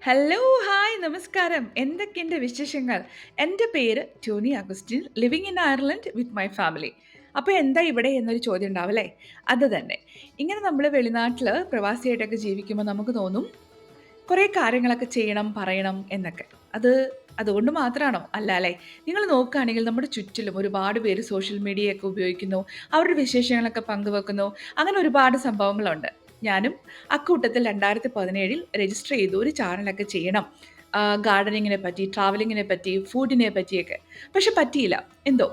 Hello, hi, നമസ്കാരം. എന്തൊക്കെയുണ്ട് വിശേഷങ്ങൾ? എൻ്റെ പേര് Tony Augustine. Living in Ireland with my family. അപ്പോൾ എന്താ ഇവിടെ എന്നൊരു ചോദ്യം ഉണ്ടാവും അല്ലേ? അത് തന്നെ. ഇങ്ങനെ നമ്മൾ വെളിനാട്ടിൽ പ്രവാസിയായിട്ടൊക്കെ ജീവിക്കുമ്പോൾ നമുക്ക് തോന്നും കുറേ കാര്യങ്ങളൊക്കെ ചെയ്യണം, പറയണം എന്നൊക്കെ. അത് അതുകൊണ്ട് മാത്രമാണോ? അല്ല അല്ലേ? നിങ്ങൾ നോക്കുകയാണെങ്കിൽ നമ്മുടെ ചുറ്റിലും ഒരുപാട് പേര് സോഷ്യൽ മീഡിയയൊക്കെ ഉപയോഗിക്കുന്നു. അവരുടെ വിശേഷങ്ങളൊക്കെ പങ്കുവെക്കുന്നു. അങ്ങനെ ഒരുപാട് സംഭവങ്ങളുണ്ട്. ഞാനും അക്കൂട്ടത്തിൽ 2017 രജിസ്റ്റർ ചെയ്തു ഒരു ചാനലൊക്കെ ചെയ്യണം. ഗാർഡനിങ്ങിനെ പറ്റി, ട്രാവലിങ്ങിനെ പറ്റി, ഫുഡിനെ പറ്റിയൊക്കെ. പക്ഷെ പറ്റിയില്ല. എന്തോ.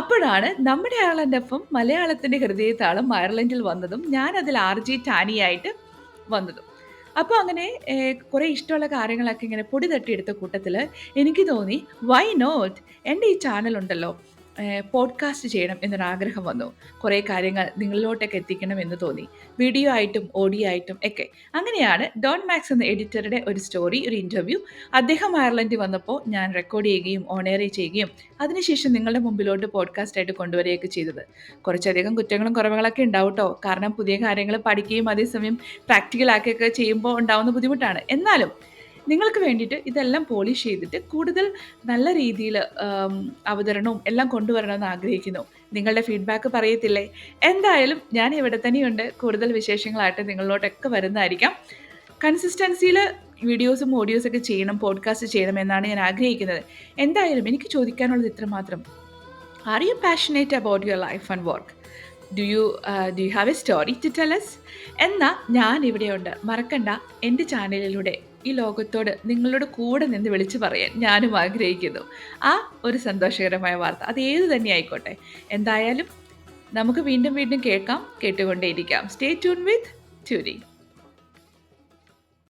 അപ്പോഴാണ് നമ്മുടെ അയർലൻഡ് എഫും മലയാളത്തിൻ്റെ ഹൃദയതാളം അയർലൻഡിൽ വന്നതും ഞാനതിൽ ആർജെ ടാനിയായിട്ട് വന്നതും. അപ്പോൾ അങ്ങനെ കുറേ ഇഷ്ടമുള്ള കാര്യങ്ങളൊക്കെ ഇങ്ങനെ പൊടി തട്ടിയെടുത്ത കൂട്ടത്തിൽ എനിക്ക് തോന്നി വൈ നോട്ട് എൻ്റെ ഈ ചാനലുണ്ടല്ലോ പോഡ്കാസ്റ്റ് ചെയ്യണം എന്നൊരാഗ്രഹം വന്നു. കുറേ കാര്യങ്ങൾ നിങ്ങളിലോട്ടൊക്കെ എത്തിക്കണം എന്ന് തോന്നി. വീഡിയോ ആയിട്ടും ഓഡിയോ ആയിട്ടും ഒക്കെ. അങ്ങനെയാണ് ഡോൺ മാക്സ് എന്ന എഡിറ്ററുടെ ഒരു സ്റ്റോറി, ഒരു ഇൻ്റർവ്യൂ അദ്ദേഹം അയർലൻഡിൽ വന്നപ്പോൾ ഞാൻ റെക്കോർഡ് ചെയ്യുകയും ഓൺ എയർ ചെയ്യുകയും അതിനുശേഷം നിങ്ങളുടെ മുമ്പിലോട്ട് പോഡ്കാസ്റ്റായിട്ട് കൊണ്ടുവരികയൊക്കെ ചെയ്തത്. കുറച്ചധികം കുറ്റങ്ങളും കുറവുകളൊക്കെ ഉണ്ടാവും കേട്ടോ. കാരണം പുതിയ കാര്യങ്ങൾ പഠിക്കുകയും അതേസമയം പ്രാക്ടിക്കലാക്കിയൊക്കെ ചെയ്യുമ്പോൾ ഉണ്ടാവുന്ന ബുദ്ധിമുട്ടാണ്. എന്നാലും നിങ്ങൾക്ക് വേണ്ടിയിട്ട് ഇതെല്ലാം പോളിഷ് ചെയ്തിട്ട് കൂടുതൽ നല്ല രീതിയിൽ അവതരണവും എല്ലാം കൊണ്ടുവരണമെന്ന് ആഗ്രഹിക്കുന്നു. നിങ്ങളുടെ ഫീഡ്ബാക്ക് പറയത്തില്ലേ? എന്തായാലും ഞാൻ ഇവിടെ തന്നെയുണ്ട്. കൂടുതൽ വിശേഷങ്ങളായിട്ട് നിങ്ങളിലോട്ടൊക്കെ വരുന്നതായിരിക്കാം. കൺസിസ്റ്റൻസിയിൽ വീഡിയോസും ഓഡിയോസൊക്കെ ചെയ്യണം, പോഡ്കാസ്റ്റ് ചെയ്യണം എന്നാണ് ഞാൻ ആഗ്രഹിക്കുന്നത്. എന്തായാലും എനിക്ക് ചോദിക്കാനുള്ളത് ഇത്രമാത്രം. Are you passionate about your life and work? Do you have a story to tell us? എന്നാൽ ഞാൻ ഇവിടെയുണ്ട്. മറക്കണ്ട, എൻ്റെ ചാനലിലൂടെ ഈ ലോകത്തോട് നിങ്ങളുടെ കൂടെ നിന്ന് വിളിച്ചു പറയാൻ ഞാനും ആഗ്രഹിക്കുന്നു. ആ ഒരു സന്തോഷകരമായ വാർത്ത അത് ഏത് തന്നെ ആയിക്കോട്ടെ. എന്തായാലും നമുക്ക് വീണ്ടും വീണ്ടും കേൾക്കാം, കേട്ടുകൊണ്ടേയിരിക്കാം. സ്റ്റേ ട്യൂൺ വിത്ത് ട്യൂരി.